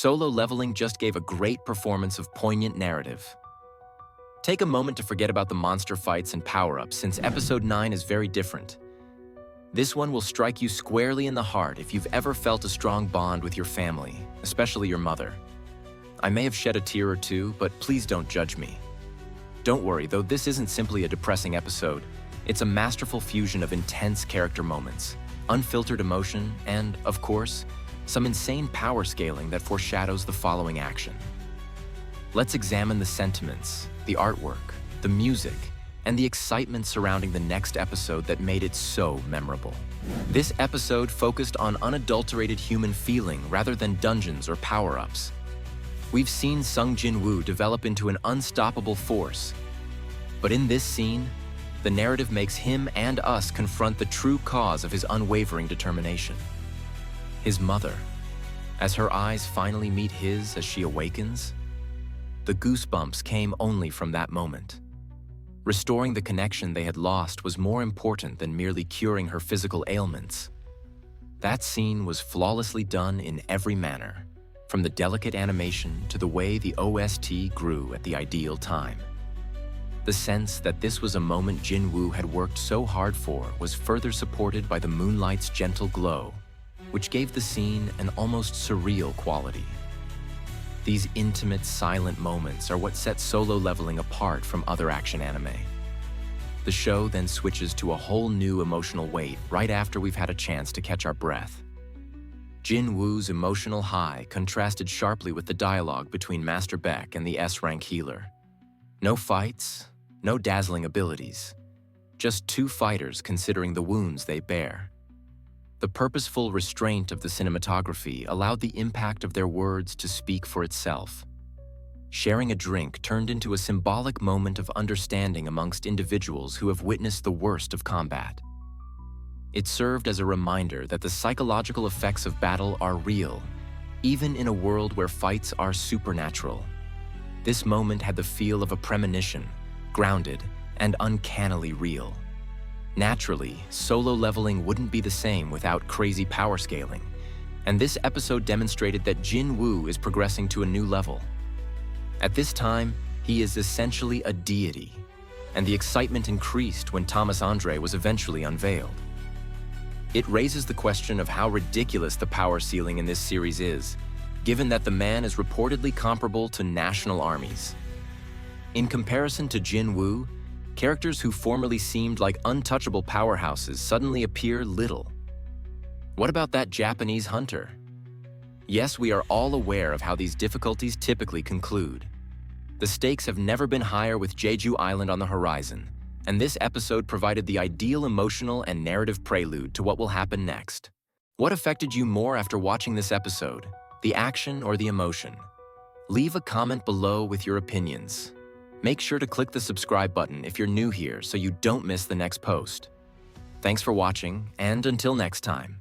Solo Leveling just gave a great performance of poignant narrative. Take a moment to forget about the monster fights and power-ups, since Episode 9 is very different. This one will strike you squarely in the heart if you've ever felt a strong bond with your family, especially your mother. I may have shed a tear or two, but please don't judge me. Don't worry, though this isn't simply a depressing episode, it's a masterful fusion of intense character moments, unfiltered emotion, and, of course, some insane power scaling that foreshadows the following action. Let's examine the sentiments, the artwork, the music, and the excitement surrounding the next episode that made it so memorable. This episode focused on unadulterated human feeling rather than dungeons or power-ups. We've seen Jinwoo develop into an unstoppable force. But in this scene, the narrative makes him and us confront the true cause of his unwavering determination. His mother. As her eyes finally meet his as she awakens, the goosebumps came only from that moment. Restoring the connection they had lost was more important than merely curing her physical ailments. That scene was flawlessly done in every manner, from the delicate animation to the way the OST grew at the ideal time. The sense that this was a moment Jinwoo had worked so hard for was further supported by the moonlight's gentle glow, which gave the scene an almost surreal quality. These intimate, silent moments are what set Solo Leveling apart from other action anime. The show then switches to a whole new emotional weight right after we've had a chance to catch our breath. Jinwoo's emotional high contrasted sharply with the dialogue between Master Beck and the S-rank healer. No fights, no dazzling abilities, just two fighters considering the wounds they bear. The purposeful restraint of the cinematography allowed the impact of their words to speak for itself. Sharing a drink turned into a symbolic moment of understanding amongst individuals who have witnessed the worst of combat. It served as a reminder that the psychological effects of battle are real, even in a world where fights are supernatural. This moment had the feel of a premonition, grounded and uncannily real. Naturally, Solo Leveling wouldn't be the same without crazy power scaling, and this episode demonstrated that Jinwoo is progressing to a new level. At this time, he is essentially a deity, and the excitement increased when Thomas Andre was eventually unveiled. It raises the question of how ridiculous the power ceiling in this series is, given that the man is reportedly comparable to national armies. In comparison to Jinwoo, characters who formerly seemed like untouchable powerhouses suddenly appear little. What about that Japanese hunter? Yes, we are all aware of how these difficulties typically conclude. The stakes have never been higher with Jeju Island on the horizon, and this episode provided the ideal emotional and narrative prelude to what will happen next. What affected you more after watching this episode, the action or the emotion? Leave a comment below with your opinions. Make sure to click the subscribe button if you're new here so you don't miss the next post. Thanks for watching, and until next time.